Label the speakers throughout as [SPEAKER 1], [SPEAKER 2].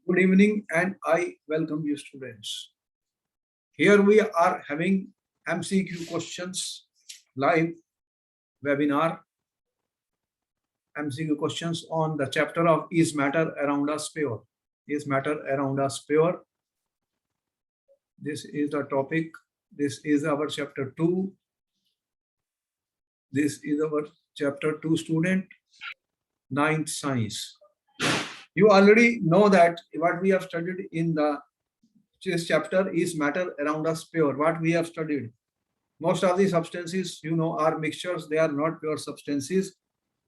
[SPEAKER 1] Good evening, and I welcome you, students. Here we are having MCQ questions live webinar. MCQ questions on the chapter of Is Matter Around Us Pure? Is Matter Around Us Pure? This is the topic. This is our chapter 2. This is our chapter 2 student, 9th science. You already know that what we have studied in this chapter is matter around us pure. What we have studied, most of the substances are mixtures. They are not pure substances.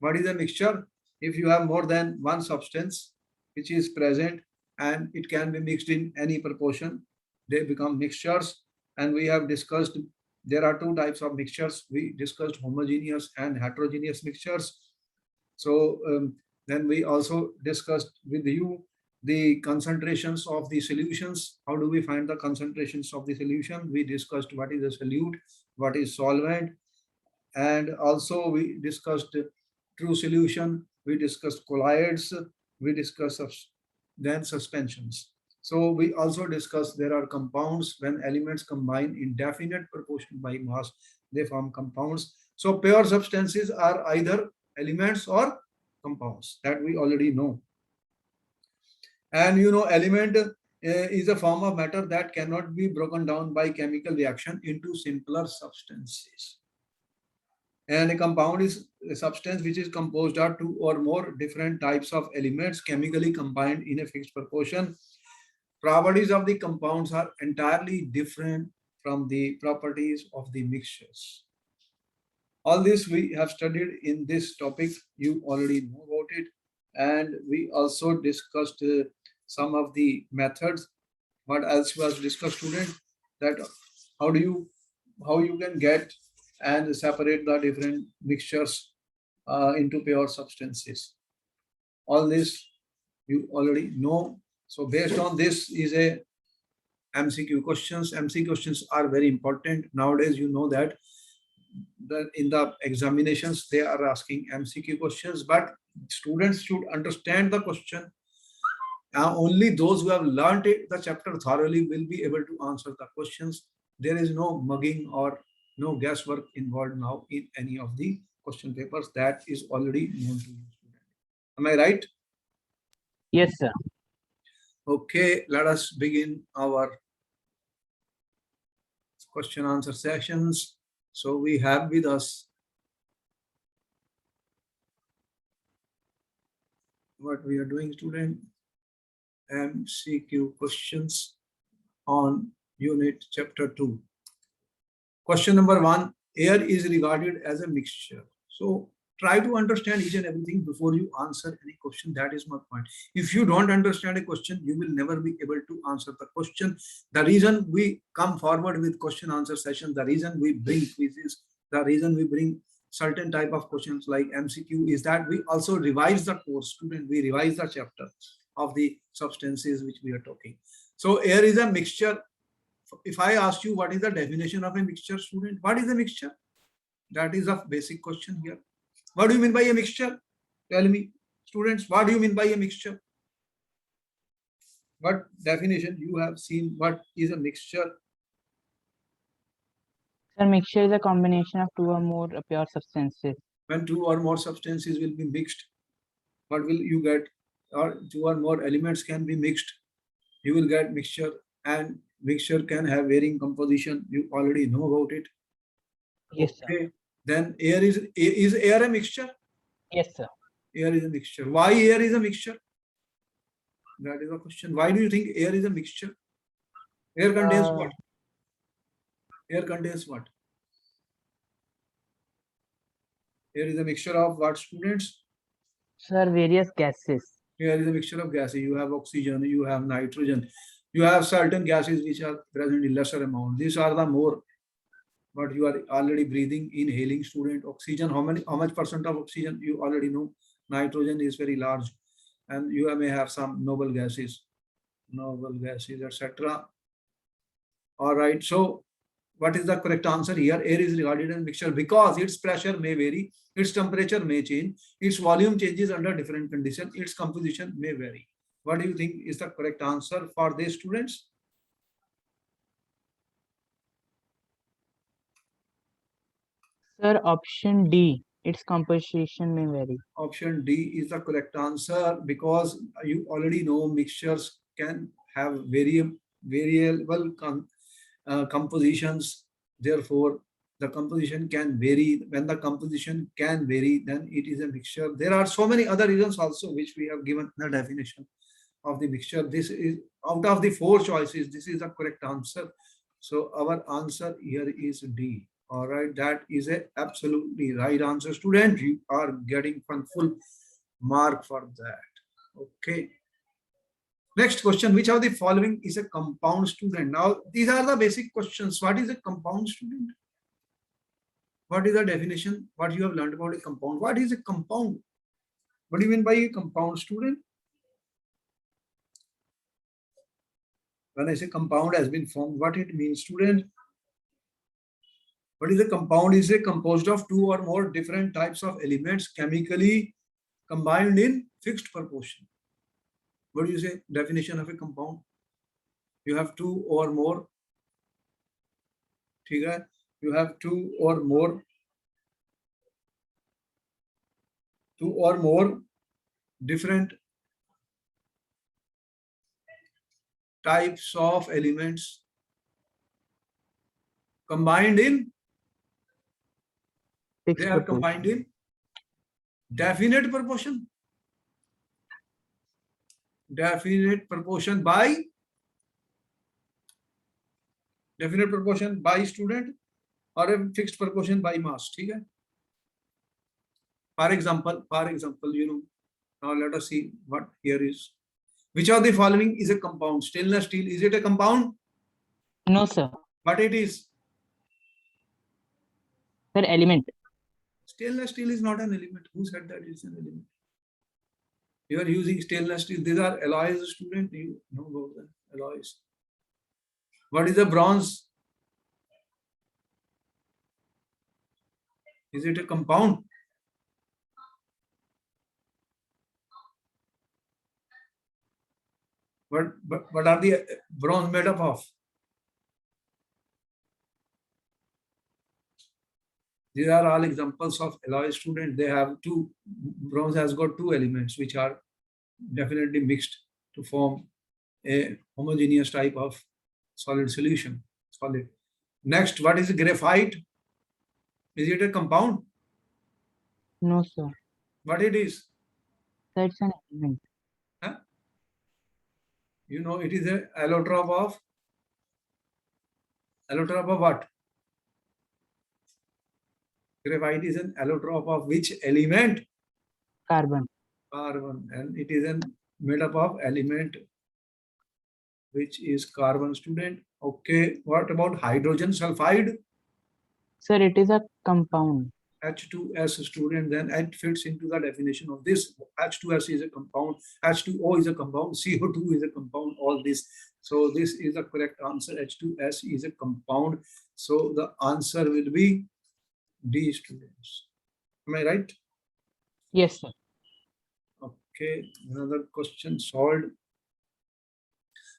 [SPEAKER 1] What is a mixture? If you have more than one substance which is present and it can be mixed in any proportion, they become mixtures. And we have discussed there are two types of mixtures. We discussed homogeneous and heterogeneous mixtures. So then we also discussed with you the concentrations of the solutions. How do we find the concentrations of the solution? We discussed what is a solute, what is solvent, and also we discussed true solution, we discussed colloids, we discussed then suspensions. So we also discussed there are compounds. When elements combine in definite proportion by mass, they form compounds. So pure substances are either elements or compounds, that we already know. And element is a form of matter that cannot be broken down by chemical reaction into simpler substances. And a compound is a substance which is composed of two or more different types of elements chemically combined in a fixed proportion. Properties of the compounds are entirely different from the properties of the mixtures. All this we have studied in this topic. You already know about it. And we also discussed some of the methods. What else was discussed, student? That how you can get and separate the different mixtures into pure substances. All this you already know. So based on this is a MCQ questions. MCQ questions are very important. Nowadays, you know that in the examinations, they are asking MCQ questions, but students should understand the question. Only those who have learned the chapter thoroughly will be able to answer the questions. There is no mugging or no guesswork involved now in any of the question papers. That is already known to you. Am I right?
[SPEAKER 2] Yes, sir.
[SPEAKER 1] Okay, let us begin our question answer sessions. So we have with us what we are doing, student. MCQ questions on unit chapter 2. Question number 1, air is regarded as a mixture. So try to understand each and everything before you answer any question. That is my point. If you don't understand a question, you will never be able to answer the question. The reason we come forward with question answer session, the reason we bring quizzes, the reason we bring certain type of questions like MCQ is that we also revise the course, student. We revise the chapter of the substances which we are talking. So air is a mixture. If I ask you what is the definition of a mixture, student, what is a mixture? That is a basic question here. What do you mean by a mixture? Tell me, students, what do you mean by a mixture? What definition you have seen? What is a mixture?
[SPEAKER 2] Sir, mixture is a combination of two or more pure substances.
[SPEAKER 1] When two or more substances will be mixed, what will you get? Or two or more elements can be mixed, you will get mixture. And mixture can have varying composition. You already know about it.
[SPEAKER 2] Yes, sir.
[SPEAKER 1] Okay. Then air is air a mixture?
[SPEAKER 2] Yes, sir.
[SPEAKER 1] Air is a mixture. Why air is a mixture? That is a question. Why do you think air is a mixture? Air contains what? Air contains what? Air is a mixture of what, students?
[SPEAKER 2] Sir, various gases.
[SPEAKER 1] Air is a mixture of gases. You have oxygen, you have nitrogen, you have certain gases which are present in lesser amount. These are the more what you are already breathing, inhaling, student. Oxygen, how much percent of oxygen you already know? Nitrogen is very large, and you may have some noble gases, etc. All right. So what is the correct answer here? Air is regarded as mixture because its pressure may vary, its temperature may change, its volume changes under different conditions, its composition may vary. What do you think is the correct answer for these students?
[SPEAKER 2] Sir, option D. Its composition may vary.
[SPEAKER 1] Option D is the correct answer because you already know mixtures can have variable compositions. Therefore, the composition can vary. When the composition can vary, then it is a mixture. There are so many other reasons also which we have given the definition of the mixture. This is out of the 4 choices. This is the correct answer. So our answer here is D. All right, that is a absolutely right answer, student. You are getting one full mark for that. Okay. Next question, which of the following is a compound, student? Now, these are the basic questions. What is a compound, student? What is the definition? What you have learned about a compound? What is a compound? What do you mean by a compound, student? When I say compound has been formed, what it means, student? What is a compound? Is a composed of 2 or more different types of elements chemically combined in fixed proportion. What do you say? Definition of a compound. You have 2 or more. You have 2 or more different types of elements combined in.
[SPEAKER 2] Fixed
[SPEAKER 1] They are
[SPEAKER 2] proportion.
[SPEAKER 1] combined in definite proportion. Definite proportion by student or a fixed proportion by mass. ठीक है? For example, you know, now let us see what here is. Which of the following is a compound? Stainless steel, is it a compound?
[SPEAKER 2] No, sir.
[SPEAKER 1] But it is.
[SPEAKER 2] Sir, element.
[SPEAKER 1] Stainless steel is not an element. Who said that it's an element? You are using stainless steel. These are alloys, student. You know about them. Alloys. What is a bronze? Is it a compound? What are the bronze made up of? These are all examples of alloy, student. They have two. Bronze has got 2 elements which are definitely mixed to form a homogeneous type of solid solution. Solid. Next, what is graphite? Is it a compound?
[SPEAKER 2] No, sir.
[SPEAKER 1] What it is?
[SPEAKER 2] Sir, it's an element.
[SPEAKER 1] Huh? You know, it is a allotrope of what? Graphite is an allotrope of which element?
[SPEAKER 2] Carbon.
[SPEAKER 1] Carbon. And it is made up of element which is carbon, student. Okay. What about hydrogen sulfide?
[SPEAKER 2] Sir, it is a compound.
[SPEAKER 1] H2S, student. Then it fits into the definition of this. H2S is a compound. H2O is a compound. CO2 is a compound. All this. So this is the correct answer. H2S is a compound. So the answer will be D, students. Am I right?
[SPEAKER 2] Yes, sir.
[SPEAKER 1] Okay. Another question solved.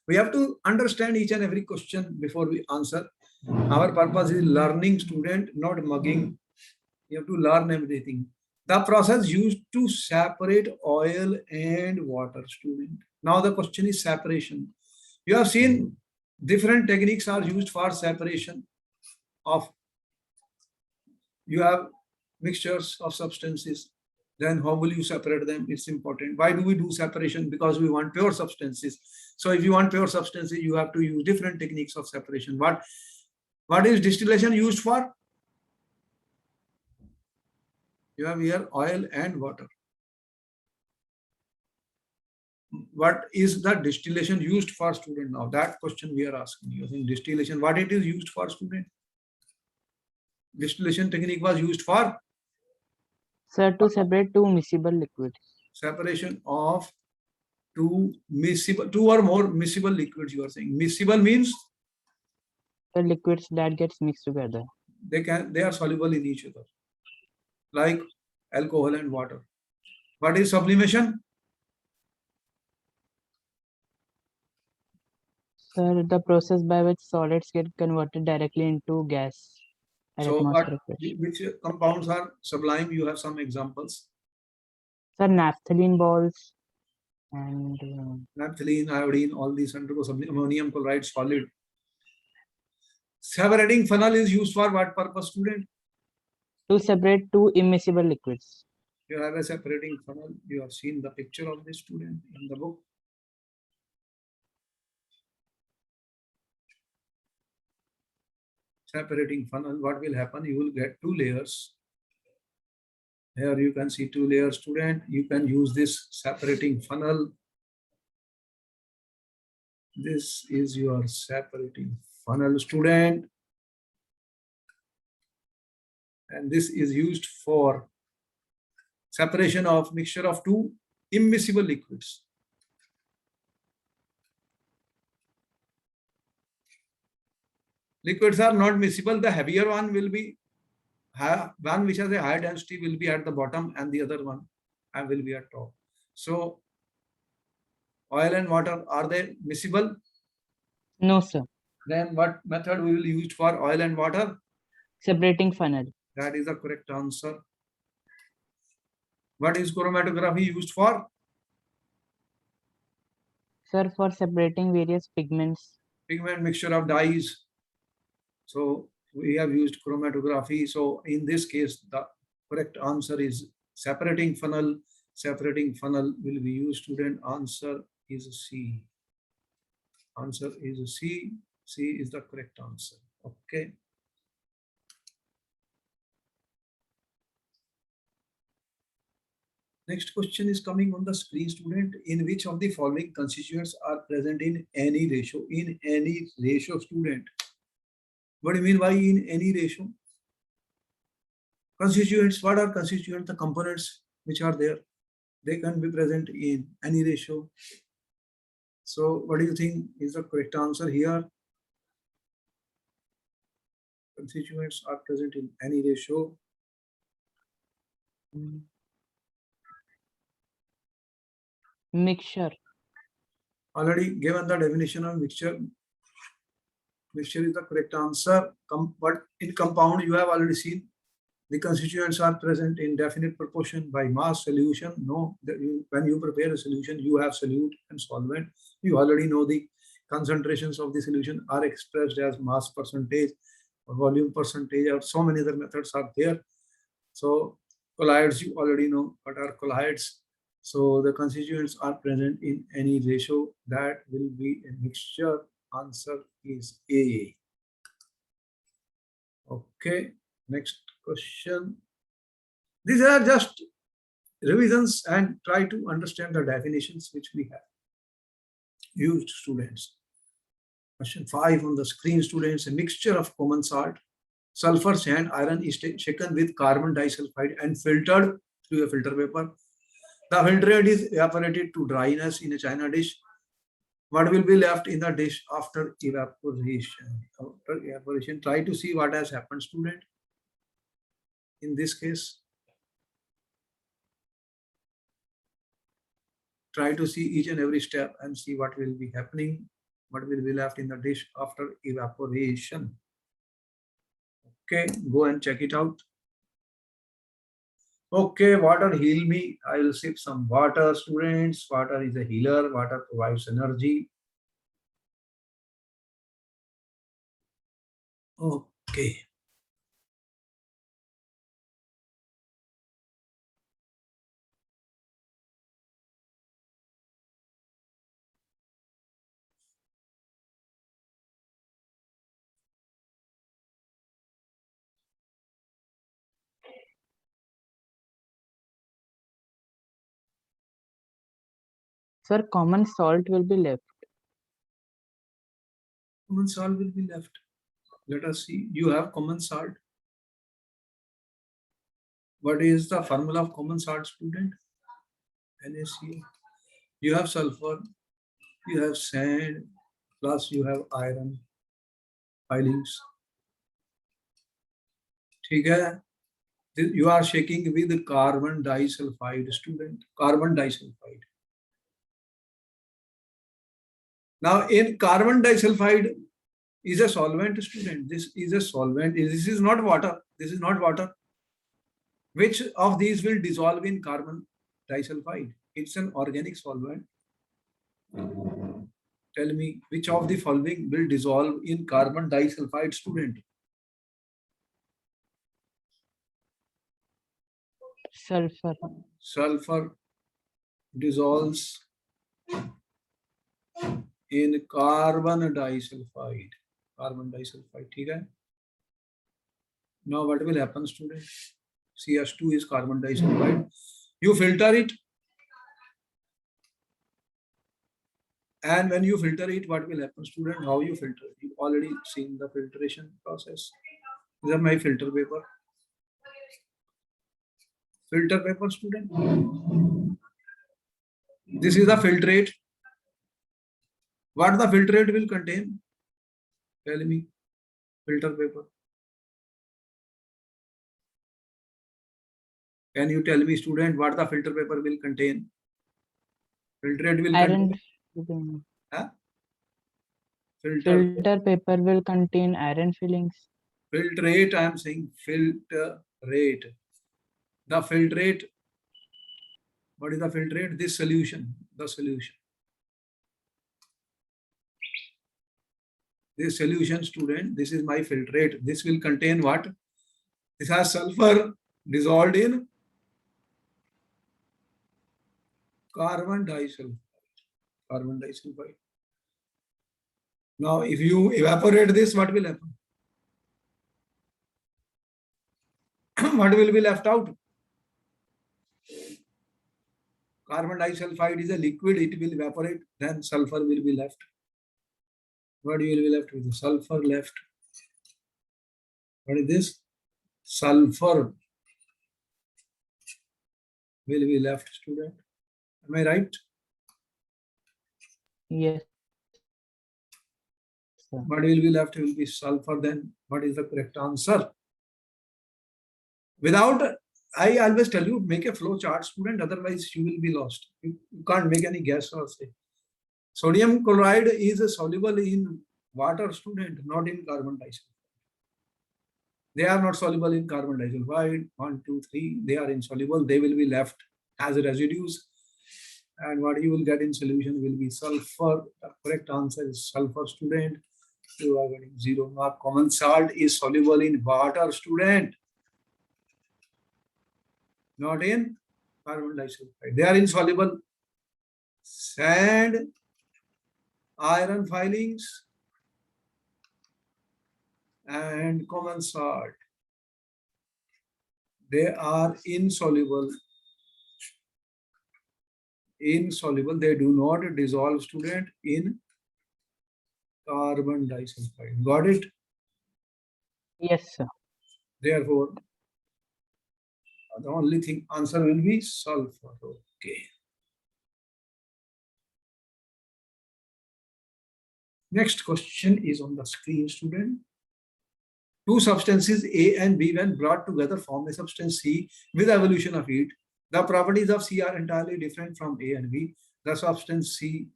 [SPEAKER 1] We have to understand each and every question before we answer. Our purpose is learning, student, not mugging. You have to learn everything. The process used to separate oil and water, student. Now the question is separation. You have seen different techniques are used for separation of. You have mixtures of substances. Then how will you separate them? It's important. Why do we do separation? Because we want pure substances. So if you want pure substances, you have to use different techniques of separation. What is distillation used for? You have here oil and water. What is the distillation used for, student? Now that question we are asking. You think distillation, what it is used for, student? Distillation technique was used for?
[SPEAKER 2] Sir, to separate 2 miscible liquids.
[SPEAKER 1] Separation of 2 or more miscible liquids, you are saying. Miscible means?
[SPEAKER 2] The liquids that gets mixed together.
[SPEAKER 1] They are soluble in each other. Like alcohol and water. What is sublimation?
[SPEAKER 2] Sir, the process by which solids get converted directly into gas at
[SPEAKER 1] So what,
[SPEAKER 2] atmospheric pressure.
[SPEAKER 1] which compounds are sublime? You have some examples.
[SPEAKER 2] Sir, naphthalene balls and
[SPEAKER 1] Naphthalene, iodine, all these undergo ammonium chloride solid. Separating funnel is used for what purpose, student?
[SPEAKER 2] to separate two immiscible liquids.
[SPEAKER 1] You have a separating funnel. You have seen the picture of this student in the book. Separating funnel, what will happen? You will get two layers. Here you can see two layers, student. You can use this separating funnel. This is your separating funnel, student. And this is used for separation of mixture of two immiscible liquids. Liquids are not miscible. The heavier one will be one which has a higher density will be at the bottom, and the other one will be at top. So oil and water, are they miscible?
[SPEAKER 2] No, sir.
[SPEAKER 1] Then what method we will use for oil and water?
[SPEAKER 2] Separating funnel.
[SPEAKER 1] That is the correct answer. What is chromatography used for?
[SPEAKER 2] Sir, for separating various pigments.
[SPEAKER 1] Pigment mixture of dyes. So we have used chromatography. So in this case, the correct answer is separating funnel. Separating funnel will be used, student. Answer is C. Answer is C. C is the correct answer. Okay. Next question is coming on the screen, student. In which of the following constituents are present in any ratio? In any ratio, student. What do you mean by in any ratio? Constituents, what are constituents? The components which are there. They can be present in any ratio. So what do you think is the correct answer here? Constituents are present in any ratio.
[SPEAKER 2] Mixture.
[SPEAKER 1] Already given the definition of mixture. Mixture is the correct answer. But in compound, you have already seen the constituents are present in definite proportion by mass. Solution. No, when you prepare a solution, you have solute and solvent. You already know the concentrations of the solution are expressed as mass percentage or volume percentage, or so many other methods are there. So colloids, you already know what are colloids. So the constituents are present in any ratio. That will be a mixture. Answer is A. Okay, next question. These are just revisions and try to understand the definitions which we have used, students. Question 5 on the screen, students. A mixture of common salt, sulfur, sand, iron is shaken with carbon disulfide and filtered through a filter paper. The filtrate is evaporated to dryness in a china dish. What will be left in the dish after evaporation? After evaporation, try to see what has happened, student. In this case, try to see each and every step and see what will be happening, what will be left in the dish after evaporation. Okay, go and check it out. Okay, water heal me. I will sip some water, students. Water is a healer. Water provides energy. Okay.
[SPEAKER 2] Sir, common salt will be left.
[SPEAKER 1] Common salt will be left. Let us see. You have common salt. What is the formula of common salt, student? NaCl. You have sulfur. You have sand. Plus you have iron filings. Okay. You are shaking with carbon disulfide, student. Carbon disulfide. Now in carbon disulfide is a solvent, student. This is a solvent. This is not water. This is not water. Which of these will dissolve in carbon disulfide? It's an organic solvent. Tell me which of the following will dissolve in carbon disulfide, student?
[SPEAKER 2] Sulfur.
[SPEAKER 1] Sulfur dissolves in carbon disulfide. Carbon disulfide, ठीक है? Now what will happen, student? CH2 is carbon disulfide. You filter it, and when you filter it, what will happen, student? How you filter? You already seen the filtration process. These are my filter paper. Filter paper, student. This is the filtrate. What the filtrate will contain? Tell me. Filter paper. Can you tell me, student, what the filter paper will contain? Filtrate will
[SPEAKER 2] Iron.
[SPEAKER 1] contain. Huh?
[SPEAKER 2] Filter paper will contain iron fillings.
[SPEAKER 1] Filtrate, I am saying filtrate. The filtrate, what is the filtrate? This solution, the solution. This solution, student, this is my filtrate. This will contain what? This has sulfur dissolved in carbon disulfide. Carbon disulfide. Now, if you evaporate this, what will happen? What will be left out? Carbon disulfide is a liquid, it will evaporate, then sulfur will be left. What will be left with? Sulfur left. What is this? Sulfur will be left, student. Am I right?
[SPEAKER 2] Yes. Sir.
[SPEAKER 1] What will be left will be sulfur. Then what is the correct answer? Without, I always tell you, make a flow chart, student, otherwise you will be lost. You can't make any guess or say. Sodium chloride is soluble in water, student, not in carbon disulfide. They are not soluble in carbon disulfide. 1, 2, 3, they are insoluble. They will be left as residues. And what you will get in solution will be sulfur. The correct answer is sulfur, student. You are getting 0 mark. Common salt is soluble in water, student, not in carbon disulfide. They are insoluble. Sand, iron filings, and common salt, they are insoluble. Insoluble. They do not dissolve, student, in carbon disulfide. Got it?
[SPEAKER 2] Yes, sir.
[SPEAKER 1] Therefore, the only thing answer will be sulfur. Okay. Next question is on the screen, student. Two substances A and B, when brought together, form a substance C with evolution of heat. The properties of C are entirely different from A and B. The substance C.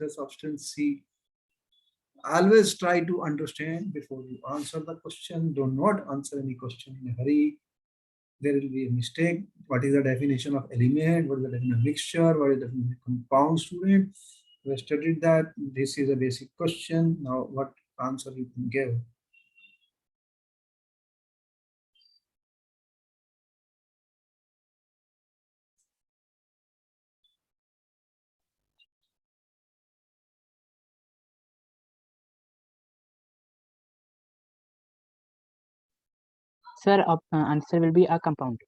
[SPEAKER 1] Always try to understand before you answer the question. Do not answer any question in a hurry. There will be a mistake. What is the definition of element? What is the definition of mixture? What is the definition of compound, student? We have studied that. This is a basic question. Now, what answer you can give?
[SPEAKER 2] Sir, answer will be a compound.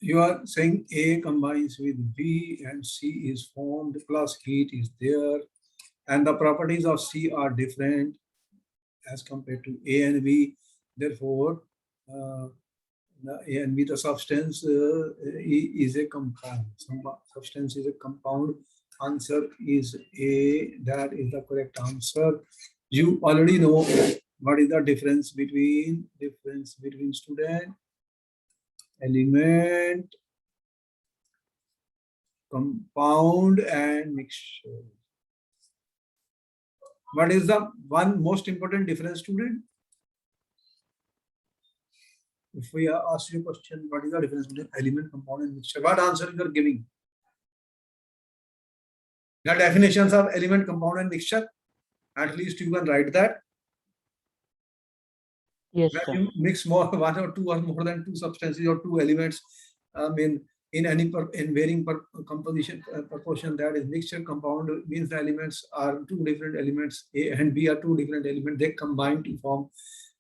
[SPEAKER 1] You are saying A combines with B and C is formed, plus heat is there, and the properties of C are different as compared to A and B. Therefore, the A and B, the substance is a compound. Some substance is a compound. Answer is A. That is the correct answer. You already know what is the difference between student, element, compound, and mixture. What is the one most important difference, student? If we ask you a question, what is the difference between element, compound, and mixture? What answer you are giving? The definitions of element, compound, and mixture. At least you can write that.
[SPEAKER 2] Yes,
[SPEAKER 1] When
[SPEAKER 2] sir.
[SPEAKER 1] you mix one or two or more than two substances or two elements, in any in varying composition proportion, that is mixture. Compound means the elements are two different elements. A and B are two different elements. They combine to form,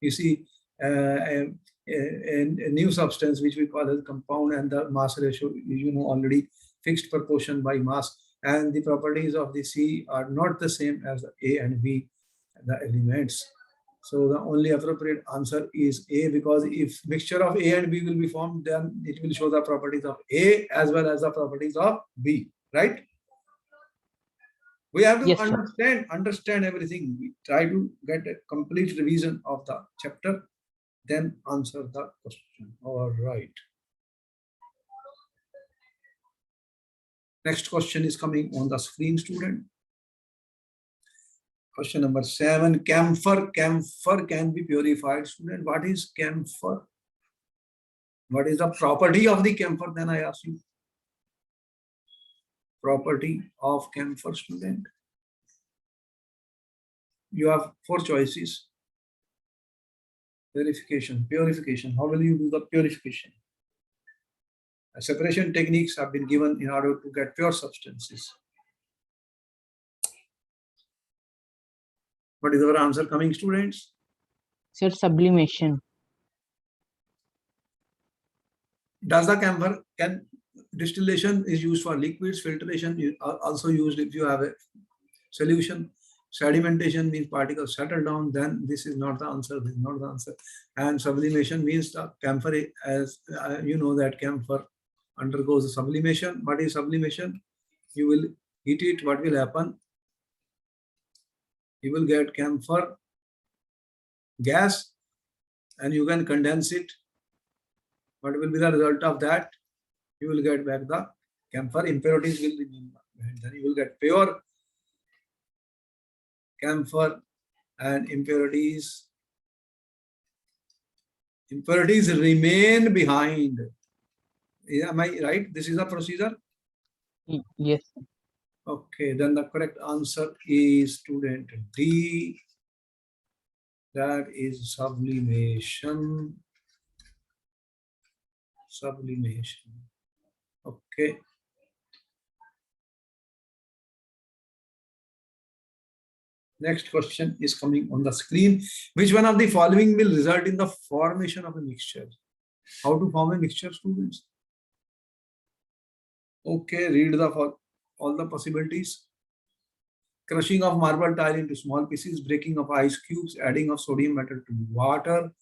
[SPEAKER 1] you see, a new substance which we call as compound, and the mass ratio, you know, already fixed proportion by mass, and the properties of the C are not the same as the A and B, the elements. So the only appropriate answer is A, because if mixture of A and B will be formed, then it will show the properties of A as well as the properties of B, right? We have to
[SPEAKER 2] Yes, sir.
[SPEAKER 1] understand everything. We try to get a complete revision of the chapter, then answer the question. All right. Next question is coming on the screen, student. Question number 7. Camphor. Camphor can be purified. Student, what is camphor? What is the property of the camphor? Then I ask you. Property of camphor, student. You have 4 choices. Purification, purification. How will you do the purification? Separation techniques have been given in order to get pure substances. What is our answer coming, students?
[SPEAKER 2] Sir, sublimation.
[SPEAKER 1] Does the camphor distillation is used for liquids, filtration is also used if you have a solution. Sedimentation means particles settle down, then this is not the answer, this is not the answer. And sublimation means the camphor, as you know that camphor undergoes sublimation. What is sublimation? You will heat it, what will happen? You will get camphor gas and you can condense it. What will be the result of that? You will get back the camphor, impurities will remain, and then you will get pure camphor, and impurities remain behind. Am I right? This is the procedure.
[SPEAKER 2] Yes, sir.
[SPEAKER 1] Okay, then the correct answer is student D. That is sublimation. Sublimation. Okay. Next question is coming on the screen. Which one of the following will result in the formation of a mixture? How to form a mixture, students? Okay, read all the possibilities. Crushing of marble tile into small pieces, breaking of ice cubes, adding of sodium metal to water,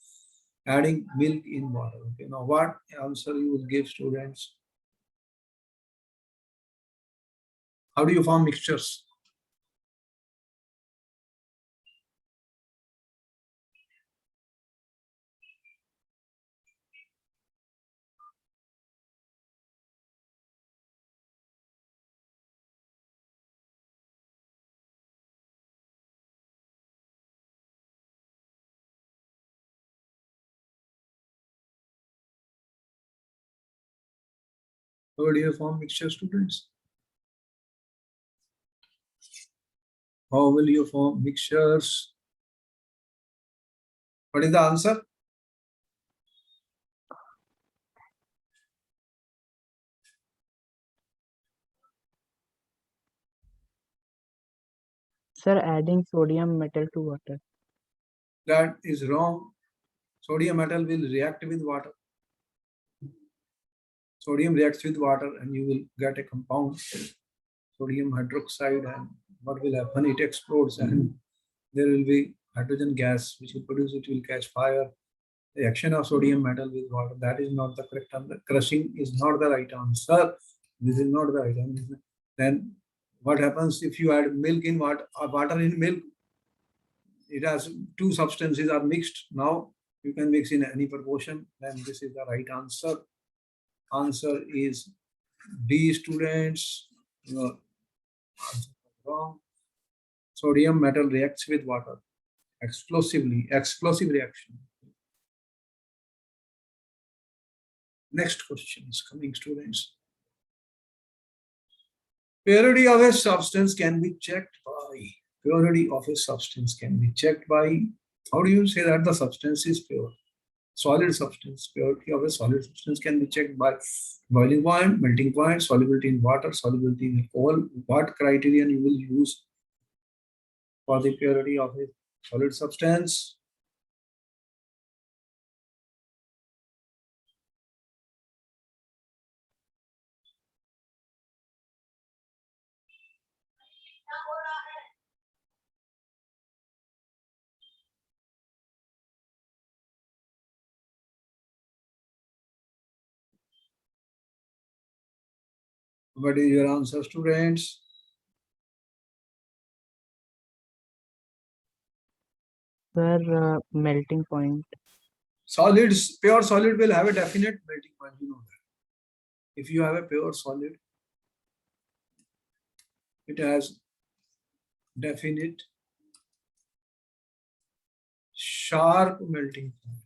[SPEAKER 1] adding milk in water. Okay, now what answer you will give, students? How do you form mixtures? How do you form mixture, students? How will you form mixtures? What is the answer?
[SPEAKER 2] Sir, adding sodium metal to water.
[SPEAKER 1] That is wrong. Sodium metal will react with water. Sodium reacts with water and you will get a compound, sodium hydroxide, and what will happen? It explodes and there will be hydrogen gas which will produce, it will catch fire. The action of sodium metal with water, that is not the correct answer. Crushing is not the right answer. This is not the right answer. Then what happens if you add milk in water, or water in milk? It has two substances are mixed. Now you can mix in any proportion. Then this is the right answer. Answer is D, students. Your answer is wrong. Sodium metal reacts with water explosively, explosive reaction. Next question is coming, students. Purity of a substance can be checked by. Purity of a substance can be checked by. How do you say that the substance is pure? Solid substance. Purity of a solid substance can be checked by boiling point, melting point, solubility in water, solubility in alcohol. What criterion you will use for the purity of a solid substance? What is your answer, students?
[SPEAKER 2] Sir, melting point.
[SPEAKER 1] Solids, pure solid will have a definite melting point. You know that. If you have a pure solid, it has definite sharp melting point.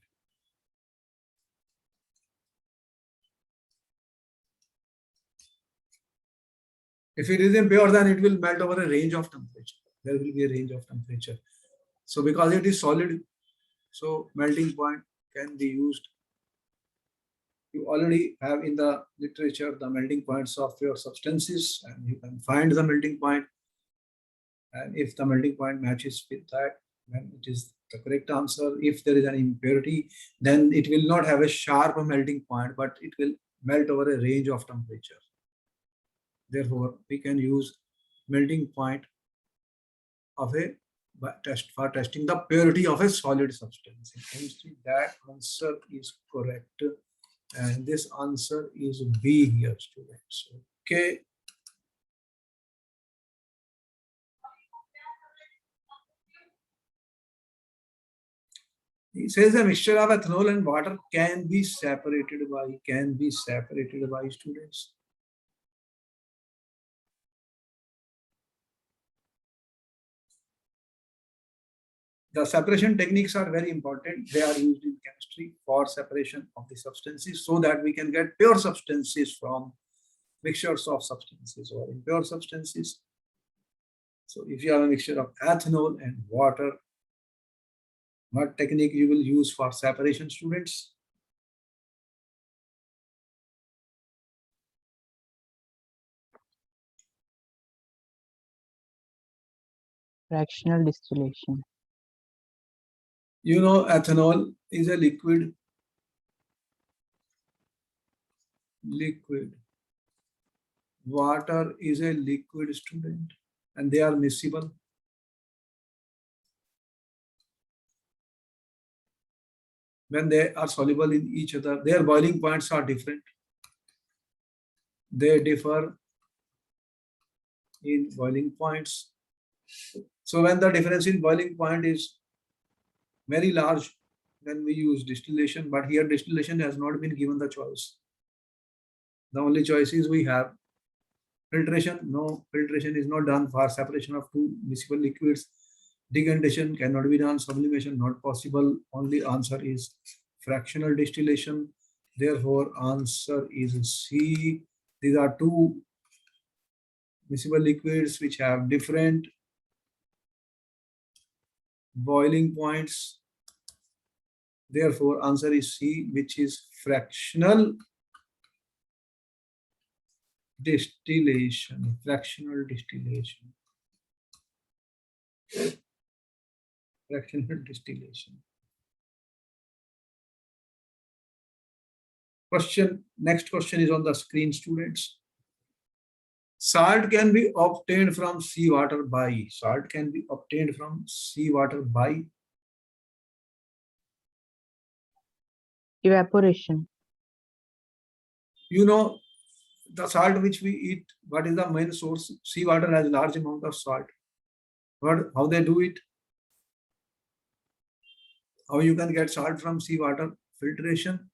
[SPEAKER 1] If it is impure, then it will melt over a range of temperature. There will be a range of temperature. So because it is solid, so melting point can be used. You already have in the literature the melting points of pure substances, and you can find the melting point. And if the melting point matches with that, then it is the correct answer. If there is an impurity, then it will not have a sharp melting point, but it will melt over a range of temperature. Therefore, we can use melting point of a test for testing the purity of a solid substance. In chemistry, that answer is correct, and this answer is B here, students. Okay. He says a mixture of ethanol and water can be separated by students. The separation techniques are very important. They are used in chemistry for separation of the substances so that we can get pure substances from mixtures of substances or impure substances. So if you have a mixture of ethanol and water, what technique you will use for separation, students?
[SPEAKER 2] Fractional distillation.
[SPEAKER 1] You know, ethanol is a liquid. Water is a liquid, student, and they are miscible. When they are soluble in each other, their boiling points are different. They differ in boiling points. So when the difference in boiling point is very large, then we use distillation. But here distillation has not been given the choice. The only choices we have filtration. No, filtration is not done for separation of two miscible liquids. Decantation cannot be done. Sublimation not possible. Only answer is fractional distillation. Therefore, answer is C. These are two miscible liquids which have different boiling points. Therefore, answer is C, which is fractional distillation. Fractional distillation. Fractional distillation. Question. Next question is on the screen, students. Salt can be obtained from seawater by. Salt can be obtained from seawater by
[SPEAKER 2] Evaporation.
[SPEAKER 1] You know, the salt which we eat, what is the main source? Seawater has large amount of salt. How they do it? How you can get salt from seawater? Filtration?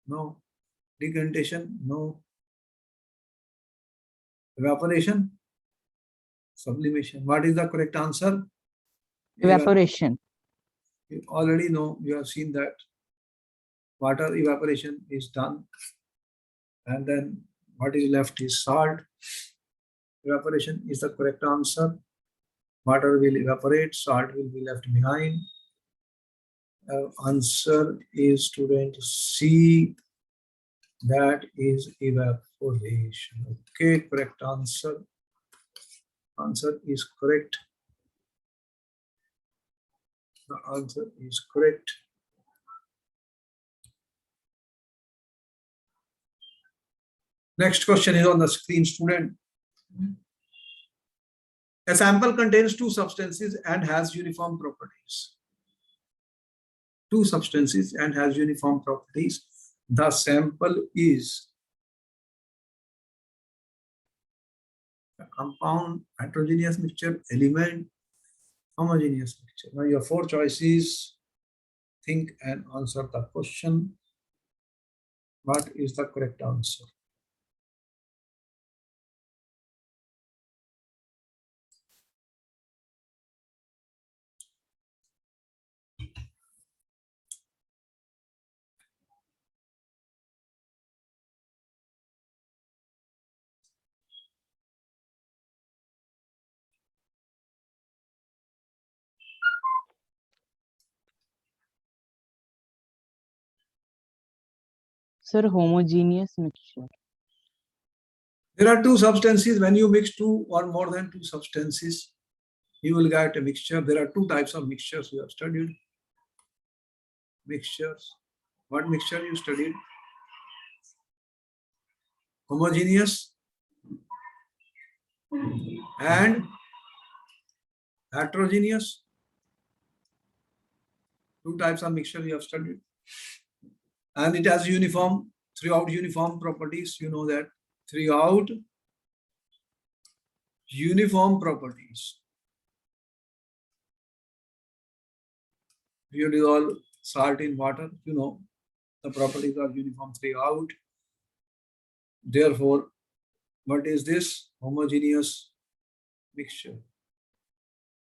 [SPEAKER 1] No. Decantation? No. Evaporation? Sublimation. What is the correct answer?
[SPEAKER 2] Evaporation.
[SPEAKER 1] You already know, you have seen that water evaporation is done, and then what is left is salt. Evaporation is the correct answer. Water will evaporate, salt will be left behind. Answer is student C. That is evaporation. Okay, correct answer. Answer is correct. The answer is correct. Next question is on the screen, student. A sample contains two substances and has uniform properties. Two substances and has uniform properties. The sample is a compound, heterogeneous mixture, element, homogeneous mixture. Now your four choices. Think and answer the question. What is the correct answer?
[SPEAKER 2] Sir, homogeneous mixture.
[SPEAKER 1] There are two substances. When you mix two or more than two substances, you will get a mixture. There are two types of mixtures we have studied. Mixtures. What mixture you studied? Homogeneous and heterogeneous. Two types of mixture we have studied. And it has uniform, throughout uniform properties. You know that throughout uniform properties. You dissolve salt in water, you know the properties are uniform throughout. Therefore, what is this? Homogeneous mixture.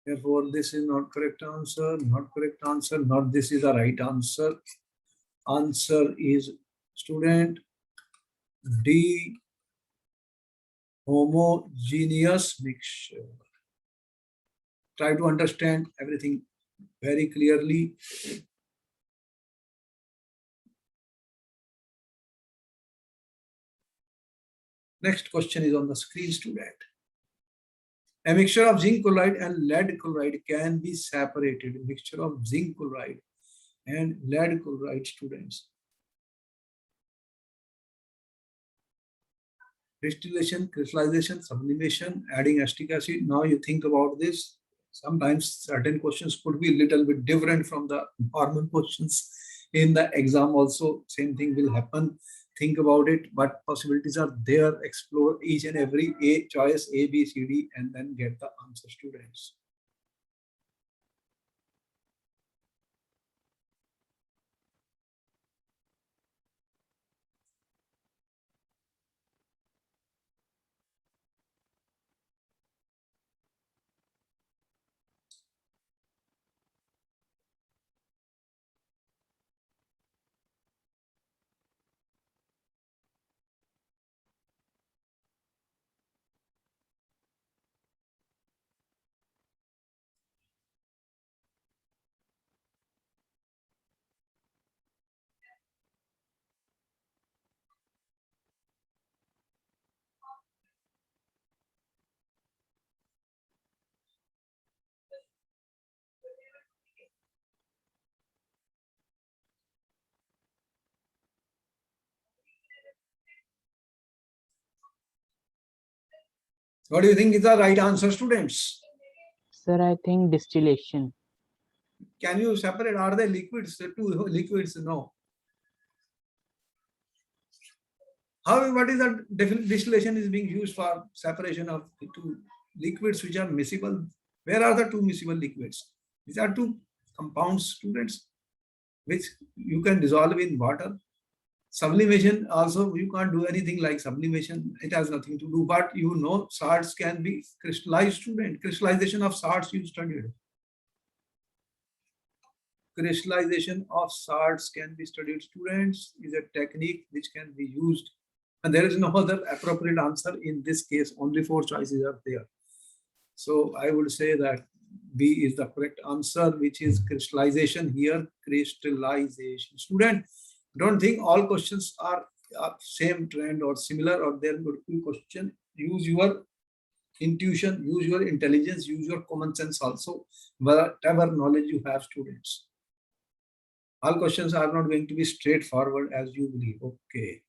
[SPEAKER 1] Therefore, this is not correct answer, not correct answer, not this is the right answer. Answer is student D, homogeneous mixture. Try to understand everything very clearly. Next question is on the screen, student. A mixture of zinc chloride and lead chloride can be separated. A mixture of zinc chloride and lead chloride, students. Distillation, crystallization, sublimation, adding acetic acid. Now you think about this. Sometimes certain questions could be a little bit different from the normal questions. In the exam also, same thing will happen. Think about it, what possibilities are there. Explore each and every choice A, B, C, D, and then get the answer, students. What do you think is the right answer, students?
[SPEAKER 2] Sir, I think distillation.
[SPEAKER 1] Can you separate? Are they liquids? The two liquids? No. How? What is the distillation is being used for separation of the two liquids which are miscible? Where are the two miscible liquids? These are two compounds, students, which you can dissolve in water. Sublimation also, you can't do anything like sublimation. It has nothing to do, but you know, salts can be crystallized, student. Crystallization of salts you studied. Crystallization of salts can be studied, students, is a technique which can be used. And there is no other appropriate answer in this case. Only 4 choices are there. So I would say that B is the correct answer, which is crystallization here. Crystallization. Student, don't think all questions are same trend or similar, or there would be question. Use your intuition, use your intelligence, use your common sense also, whatever knowledge you have, students. All questions are not going to be straightforward as you believe. Okay.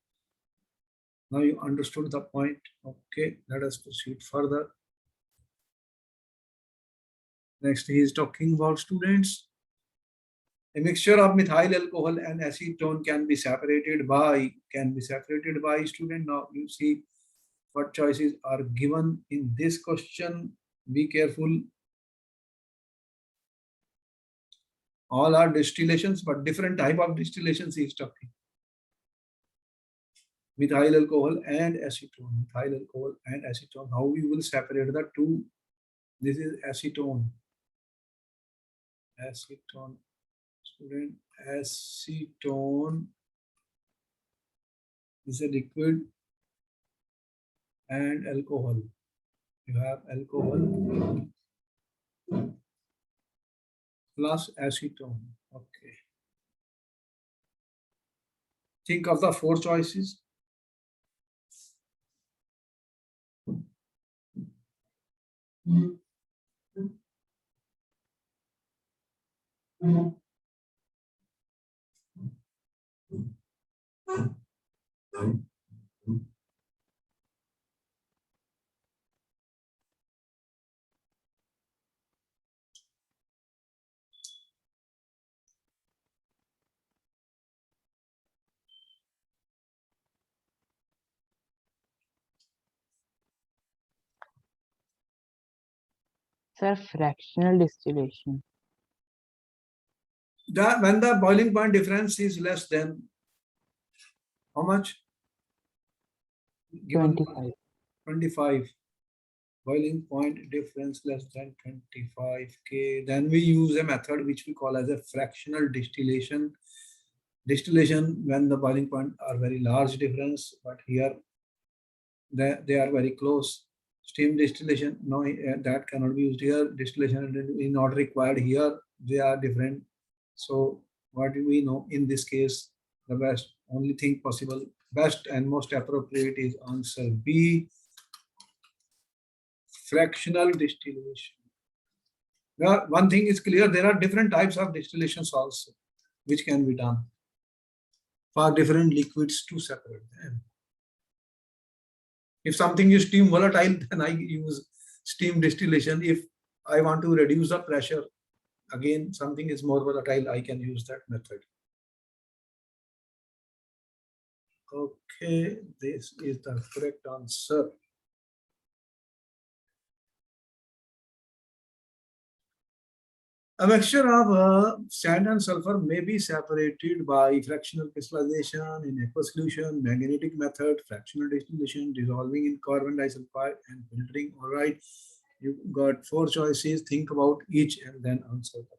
[SPEAKER 1] Now you understood the point. Okay, let us proceed further. Next, he is talking about, students. A mixture of methyl alcohol and acetone can be separated by student. Now you see what choices are given in this question. Be careful. All are distillations, but different type of distillations he is talking. Methyl alcohol and acetone. Methyl alcohol and acetone. How you will separate the two? This is acetone. Acetone. Student, acetone is a liquid and alcohol. You have alcohol plus acetone. Okay. Think of the 4 choices.
[SPEAKER 2] Sir, fractional distillation.
[SPEAKER 1] When the boiling point difference is less than how much? Given
[SPEAKER 2] 25.
[SPEAKER 1] 25. Boiling point difference less than 25 K. Then we use a method which we call as a fractional distillation. Distillation when the boiling point are very large difference, but here they are very close. Steam distillation, no, that cannot be used here. Distillation is not required here. They are different. So what do we know in this case? The best, only thing possible, best and most appropriate is answer B, fractional distillation. Now, one thing is clear, there are different types of distillations also, which can be done for different liquids to separate them. If something is steam volatile, then I use steam distillation. If I want to reduce the pressure, again, something is more volatile, I can use that method. Okay, this is the correct answer. A mixture of sand and sulfur may be separated by fractional crystallization in aqueous solution, magnetic method, fractional distillation, dissolving in carbon disulfide, and filtering. All right, you got 4 choices. Think about each and then answer the question.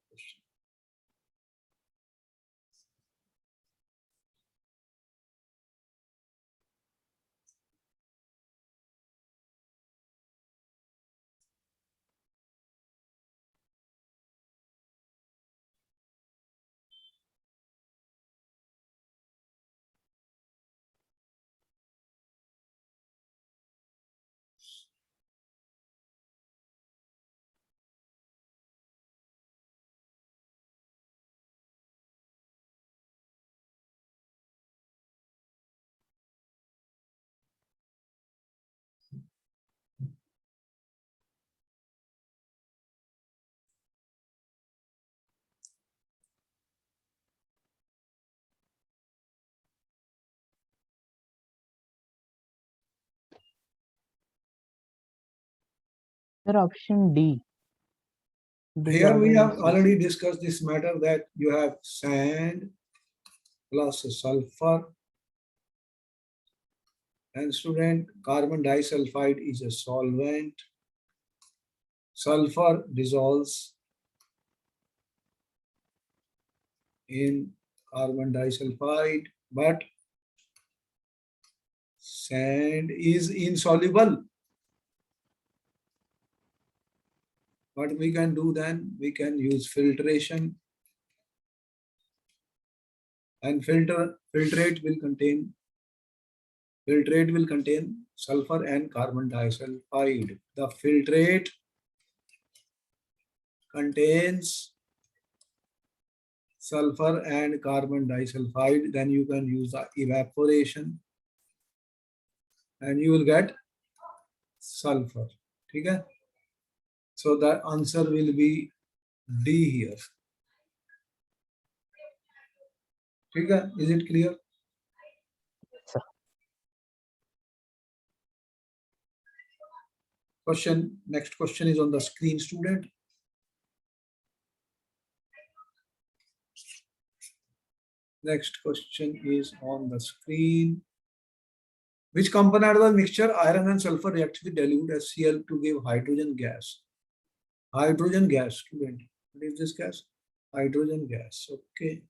[SPEAKER 2] Sir, option D.
[SPEAKER 1] Here we
[SPEAKER 2] Dissolving
[SPEAKER 1] have
[SPEAKER 2] in
[SPEAKER 1] already discussed this matter that you have sand plus sulfur And student, carbon disulfide is a solvent. Sulfur dissolves in carbon disulfide, but sand is insoluble. What we can do then, we can use filtration, and filtrate will contain sulfur and carbon disulfide. The filtrate contains sulfur and carbon disulfide. Then you can use the evaporation and you will get sulfur. Okay? So the answer will be D here. Okay? Is it clear?
[SPEAKER 2] Sir.
[SPEAKER 1] Next question is on the screen, student. Next question is on the screen. Which component of the mixture iron and sulfur reactively dilute HCl to give hydrogen gas? Hydrogen gas, student. What is this gas? Hydrogen gas. Okay.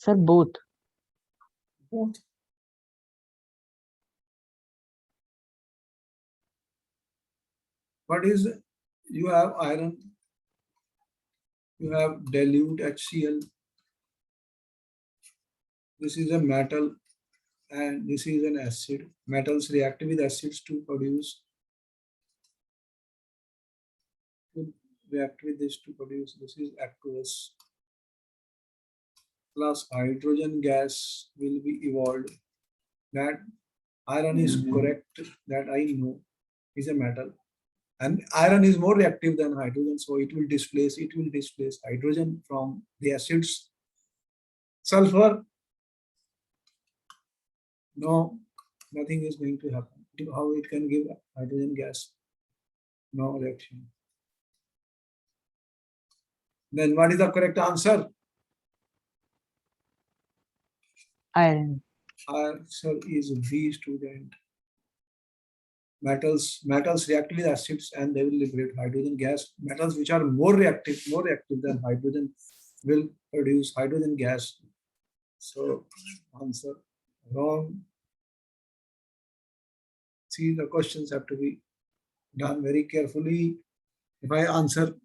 [SPEAKER 2] Sir, both.
[SPEAKER 1] Both. What is, you have iron, you have dilute HCl. This is a metal and this is an acid. Metals react with acids to produce, this is aqueous. Plus hydrogen gas will be evolved. That iron is correct, that I know is a metal. And iron is more reactive than hydrogen, so it will displace hydrogen from the acids. Sulfur, no, nothing is going to happen. How it can give hydrogen gas? No reaction. Then what is the correct answer?
[SPEAKER 2] Iron.
[SPEAKER 1] Answer is B, student. Metals react with acids and they will liberate hydrogen gas. Metals which are more reactive than hydrogen will produce hydrogen gas. So answer wrong. See, the questions have to be done very carefully. If I answer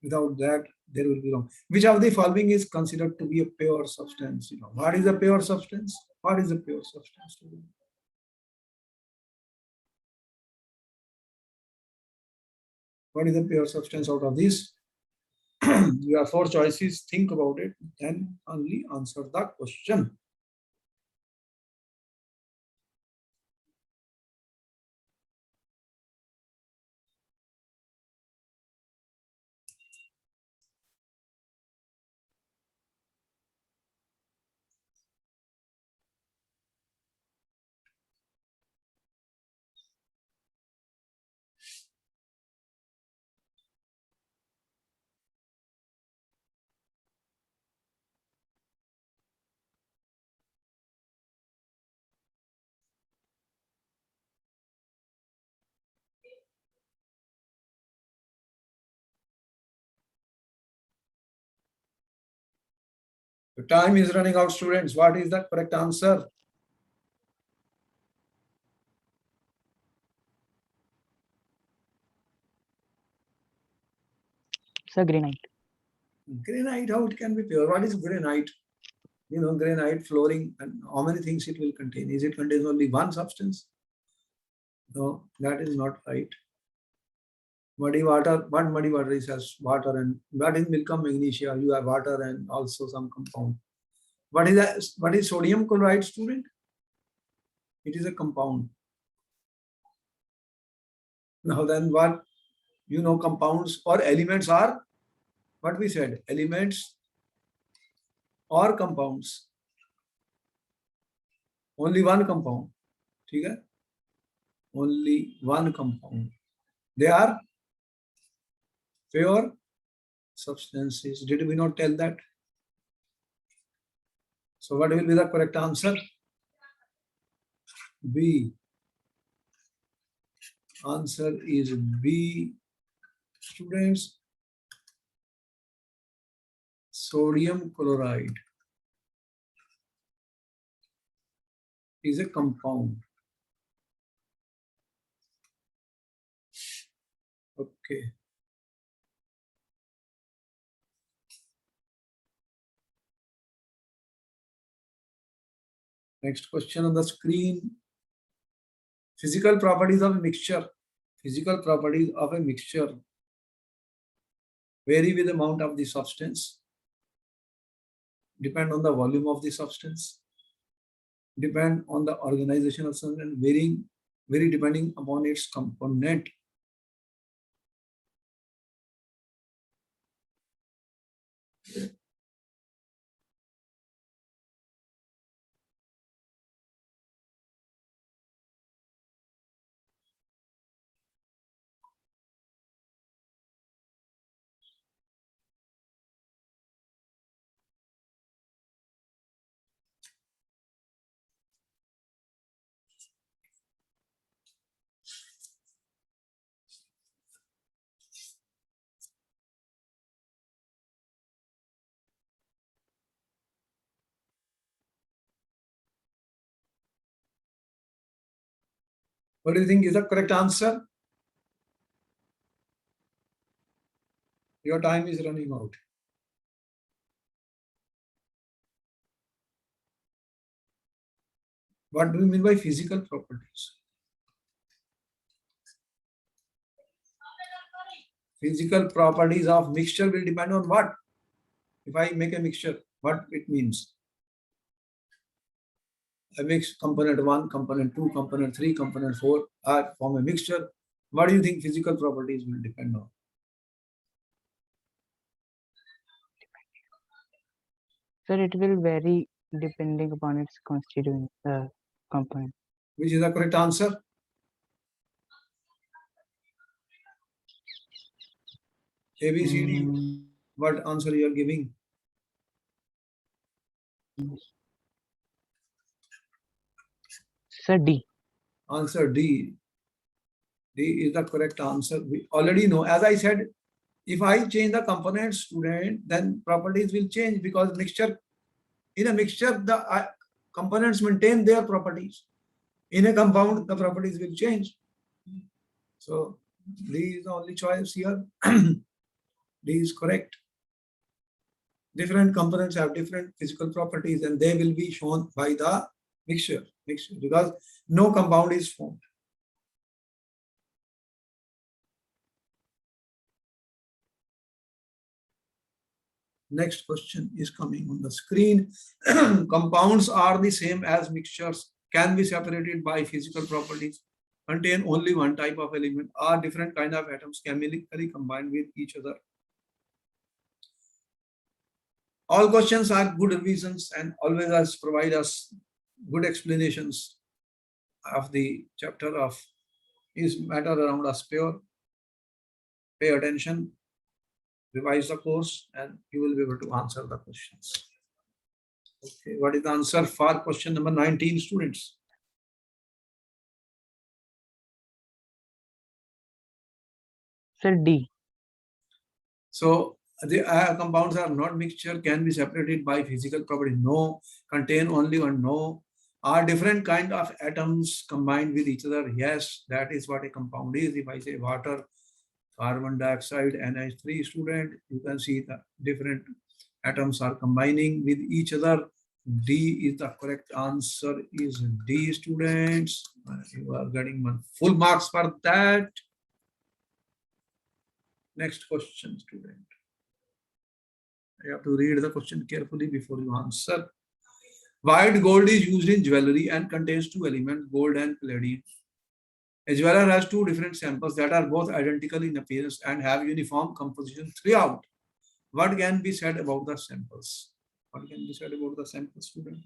[SPEAKER 1] without that, there will be wrong. Which of the following is considered to be a pure substance? You know, what is a pure substance? What is a pure substance? What is a pure substance out of this? You have 4 choices. Think about it, then only answer the question. The time is running out, students. What is the correct answer?
[SPEAKER 2] Sir, granite.
[SPEAKER 1] Granite, how it can be pure? What is granite? You know, granite, flooring, and how many things it will contain? Is it contains only one substance? No, that is not right. Muddy water, what muddy water is has water, and that is milk of magnesia. You have water and also some compound. What is that? What is sodium chloride, student? It is a compound. Now then what? You know, compounds or elements are what we said, elements or compounds. Only one compound. ठीक है? Only one compound. They are pure substances. Did we not tell that? So what will be the correct answer? B. Answer is B. Students, sodium chloride is a compound. Okay. Next question on the screen. Physical properties of a mixture. Physical properties of a mixture vary with the amount of the substance, depend on the volume of the substance, depend on the organization of substance, and vary depending upon its component. What do you think is the correct answer? Your time is running out. What do you mean by physical properties? Physical properties of mixture will depend on what? If I make a mixture, what it means? I mix component 1, component 2, component 3, component 4, I form a mixture. What do you think physical properties will depend on?
[SPEAKER 2] Sir, it will vary depending upon its constituent component.
[SPEAKER 1] Which is the correct answer? A, B, C, D. What answer you are giving?
[SPEAKER 2] Sir, D.
[SPEAKER 1] Answer D. D is the correct answer. We already know. As I said, if I change the components, student, then properties will change because mixture. In a mixture, the components maintain their properties. In a compound, the properties will change. So D is the only choice here. D is correct. Different components have different physical properties and they will be shown by the mixture because no compound is formed. Next question is coming on the screen. Compounds are the same as mixtures, can be separated by physical properties, contain only one type of element, are different kind of atoms chemically combined with each other. All questions are good revisions and always provide us good explanations of the chapter of is matter around us pure. Pay attention, revise the course, and you will be able to answer the questions. Okay, what is the answer for question number 19, students?
[SPEAKER 2] Sir, D.
[SPEAKER 1] So the compounds are not mixture, can be separated by physical property. No. Contain only one. No. Are different kind of atoms combined with each other. Yes, that is what a compound is. If I say water, carbon dioxide, NH3, student, you can see the different atoms are combining with each other. D is the correct answer. Is D, students. You are getting full marks for that. Next question, student. You have to read the question carefully before you answer. White gold is used in jewelry and contains two elements, gold and palladium. A jeweler has two different samples that are both identical in appearance and have uniform composition throughout. What can be said about the samples? What can be said about the samples, student?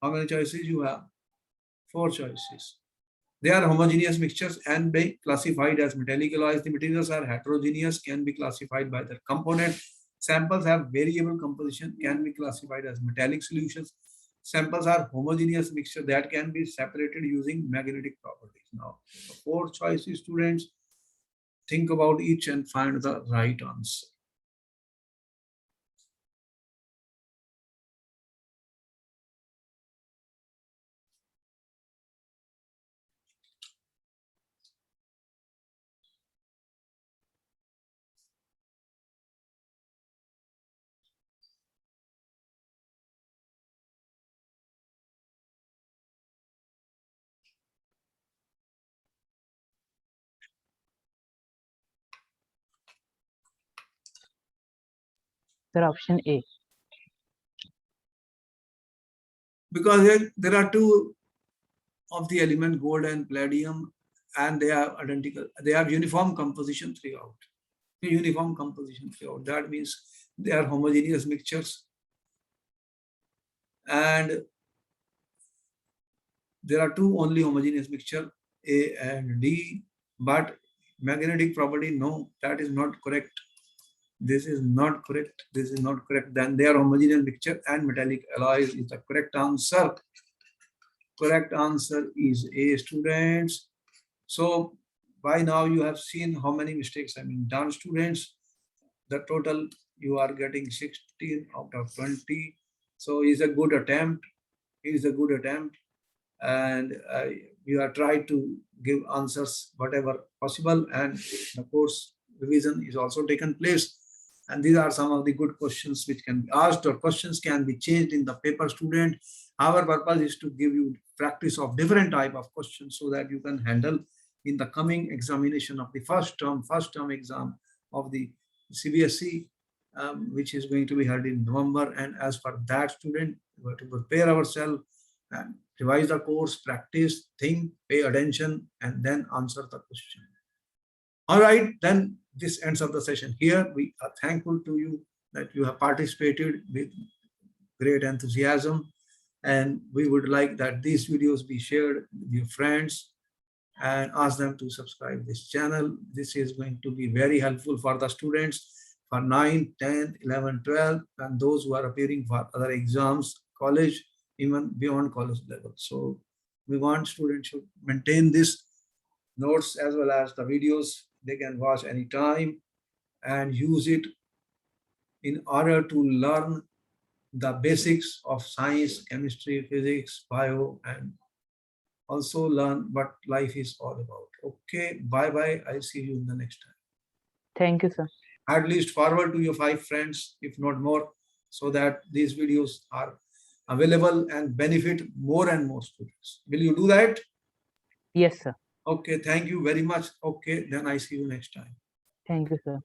[SPEAKER 1] How many choices you have? 4 choices. They are homogeneous mixtures and be classified as metallic alloys. The materials are heterogeneous, can be classified by their component. Samples have variable composition, can be classified as metallic solutions. Samples are homogeneous mixture that can be separated using magnetic properties. Now, 4 choices, students. Think about each and find the right answer.
[SPEAKER 2] Sir, option A.
[SPEAKER 1] Because there are two of the element, gold and palladium, and they are identical. They have uniform composition throughout. Uniform composition throughout. That means they are homogeneous mixtures. And there are two only homogeneous mixture, A and D, but magnetic property, no, that is not correct. This is not correct. This is not correct. Then they are homogeneous mixture and metallic alloys is the correct answer. Correct answer is A, students. So by now you have seen how many mistakes have been done, students. The total you are getting 16 out of 20. So it's a good attempt. It is a good attempt. And you are trying to give answers whatever possible. And the course revision is also taken place. And these are some of the good questions which can be asked, or questions can be changed in the paper, student. Our purpose is to give you practice of different type of questions so that you can handle in the coming examination of the first term exam of the CBSE, which is going to be held in November. And as for that, student, we have to prepare ourselves and revise the course, practice, think, pay attention, and then answer the question. All right, then this ends of the session here. We are thankful to you that you have participated with great enthusiasm, and we would like that these videos be shared with your friends and ask them to subscribe this channel. This is going to be very helpful for the students for 9, 10, 11, 12, and those who are appearing for other exams, college, even beyond college level. So we want students to maintain this notes as well as the videos. They can watch anytime and use it in order to learn the basics of science, chemistry, physics, bio, and also learn what life is all about. Okay, bye-bye. I'll see you in the next time.
[SPEAKER 2] Thank you, sir.
[SPEAKER 1] At least forward to your 5 friends, if not more, so that these videos are available and benefit more and more students. Will you do that?
[SPEAKER 2] Yes, sir.
[SPEAKER 1] Okay, thank you very much. Okay, then I see you next time.
[SPEAKER 2] Thank you, sir.